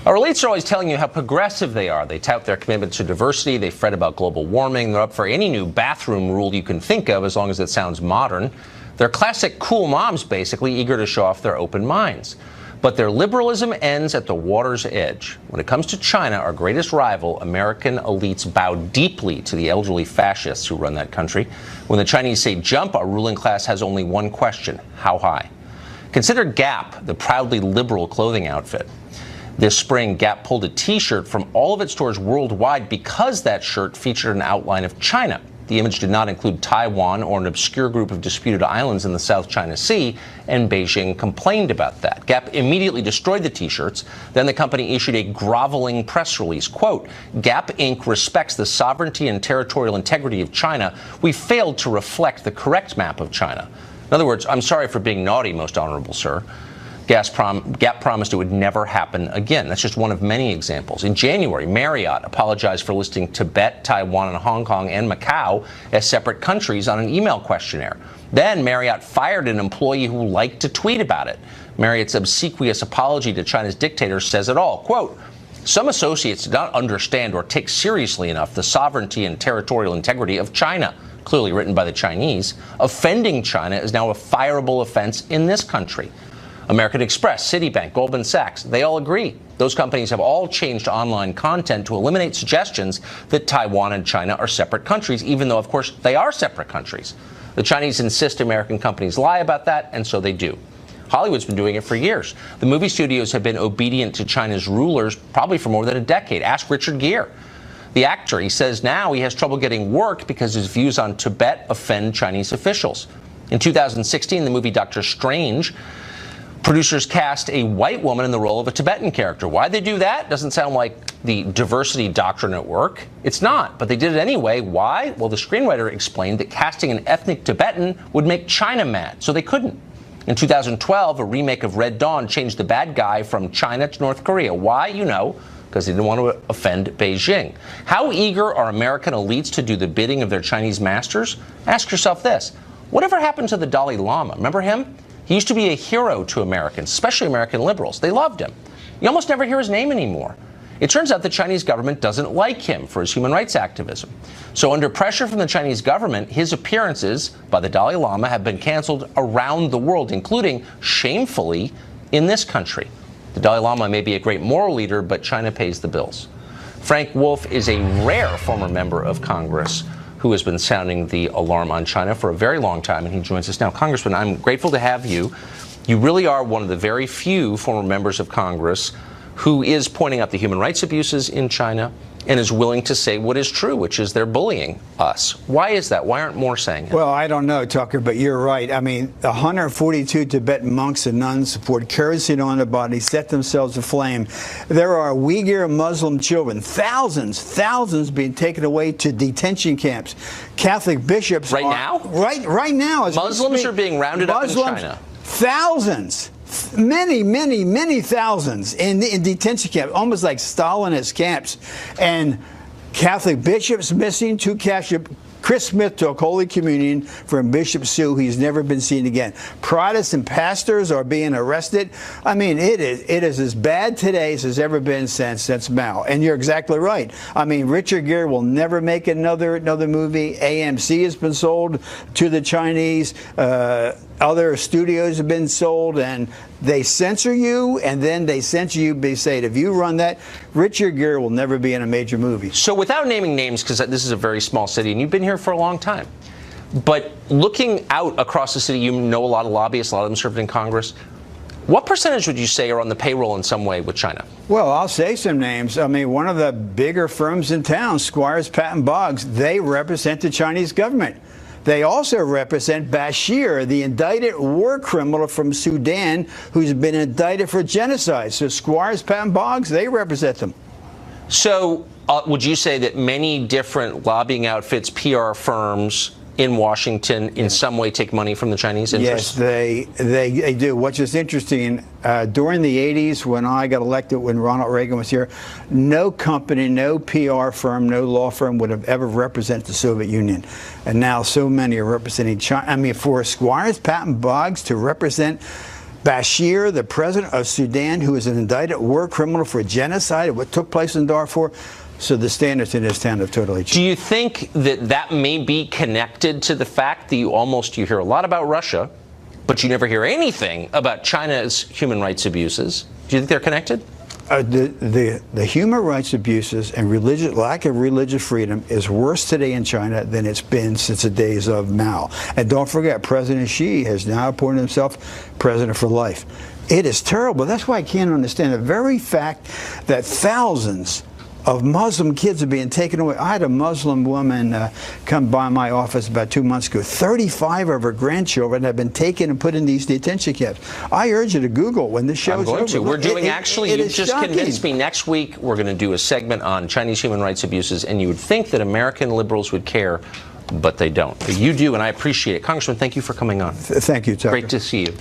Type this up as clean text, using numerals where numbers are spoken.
Our elites are always telling you how progressive they are. They tout their commitment to diversity. They fret about global warming. They're up for any new bathroom rule you can think of as long as it sounds modern. They're classic cool moms, basically, eager to show off their open minds. But their liberalism ends at the water's edge. When it comes to China, our greatest rival, American elites bow deeply to the elderly fascists who run that country. When the Chinese say jump, our ruling class has only one question: how high? Consider Gap, the proudly liberal clothing outfit. This spring, Gap pulled a T-shirt from all of its stores worldwide because that shirt featured an outline of China. The image did not include Taiwan or an obscure group of disputed islands in the South China Sea, and Beijing complained about that. Gap immediately destroyed the T-shirts. Then the company issued a groveling press release. Quote, Gap Inc. respects the sovereignty and territorial integrity of China. We failed to reflect the correct map of China. In other words, I'm sorry for being naughty, most honorable sir. Gap promised it would never happen again. That's just one of many examples. In January, Marriott apologized for listing Tibet, Taiwan, and Hong Kong and Macau as separate countries on an email questionnaire. Then Marriott fired an employee who liked to tweet about it. Marriott's obsequious apology to China's dictator says it all. Quote, some associates did not understand or take seriously enough the sovereignty and territorial integrity of China. Clearly written by the Chinese. Offending China is now a fireable offense in this country. American Express, Citibank, Goldman Sachs, they all agree. Those companies have all changed online content to eliminate suggestions that Taiwan and China are separate countries, even though, of course, they are separate countries. The Chinese insist American companies lie about that, and so they do. Hollywood's been doing it for years. The movie studios have been obedient to China's rulers probably for more than a decade. Ask Richard Gere. The actor, he says now he has trouble getting work because his views on Tibet offend Chinese officials. In 2016, the movie Doctor Strange, producers cast a white woman in the role of a Tibetan character. Why'd they do that? Doesn't sound like the diversity doctrine at work. It's not, but they did it anyway. Why? Well, the screenwriter explained that casting an ethnic Tibetan would make China mad, so they couldn't. In 2012, a remake of Red Dawn changed the bad guy from China to North Korea. Why? You know, because they didn't want to offend Beijing. How eager are American elites to do the bidding of their Chinese masters? Ask yourself this. Whatever happened to the Dalai Lama? Remember him? He used to be a hero to Americans, especially American liberals. They loved him. You almost never hear his name anymore. It turns out the Chinese government doesn't like him for his human rights activism. So under pressure from the Chinese government, his appearances by the Dalai Lama have been canceled around the world, including, shamefully, in this country. The Dalai Lama may be a great moral leader, but China pays the bills. Frank Wolf is a rare former member of Congress who has been sounding the alarm on China for a very long time, and he joins us now. Congressman, I'm grateful to have you. You really are one of the very few former members of Congress who is pointing out the human rights abuses in China and is willing to say what is true, which is they're bullying us. Why is that? Why aren't more saying it? Well, I don't know, Tucker, but you're right. I mean, 142 Tibetan monks and nuns poured kerosene on their bodies, set themselves aflame. There are Uyghur Muslim children, thousands being taken away to detention camps. Catholic bishops right now? Right now. Muslims are being rounded up in China. Thousands. Many thousands in detention camps, almost like Stalinist camps. And Catholic bishops missing, 2 Catholic. Chris Smith took Holy Communion from Bishop Sue. He's never been seen again. Protestant pastors are being arrested. I mean, it is as bad today as it's ever been since Mao. And you're exactly right. I mean, Richard Gere will never make another movie. AMC has been sold to the Chinese. Other studios have been sold, and they censor you, and then they censor you. They say, if you run that, Richard Gere will never be in a major movie. So without naming names, because this is a very small city, and you've been here for a long time, but looking out across the city, you know a lot of lobbyists, a lot of them served in Congress. What percentage would you say are on the payroll in some way with China? Well, I'll say some names. I mean, one of the bigger firms in town, Squires, Patton Boggs, they represent the Chinese government. They also represent Bashir, the indicted war criminal from Sudan who's been indicted for genocide. So Squires, Patton Boggs, they represent them. So would you say that many different lobbying outfits, PR firms in Washington in some way take money from the Chinese interests? Yes, they do. What's just interesting, during the 80s when I got elected, when Ronald Reagan was here, no company, no PR firm, no law firm would have ever represented the Soviet Union. And now so many are representing China. I mean, for Squires, Patton Boggs to represent Bashir, the president of Sudan, who is an indicted war criminal for genocide, what took place in Darfur. So the standards in this town have totally changed. Do you think that that may be connected to the fact that you hear a lot about Russia, but you never hear anything about China's human rights abuses? Do you think they're connected? The human rights abuses and lack of religious freedom is worse today in China than it's been since the days of Mao. And don't forget, President Xi has now appointed himself president for life. It is terrible. That's why I can't understand the very fact that thousands of Muslim kids are being taken away. I had a Muslim woman come by my office about 2 months ago. 35 of her grandchildren have been taken and put in these detention camps. I urge you to Google when this show's over. I'm going to. We're doing you just shocking. Convinced me. Next week, we're going to do a segment on Chinese human rights abuses, and you would think that American liberals would care, but they don't. You do, and I appreciate it. Congressman, thank you for coming on. Thank you, Tucker. Great to see you.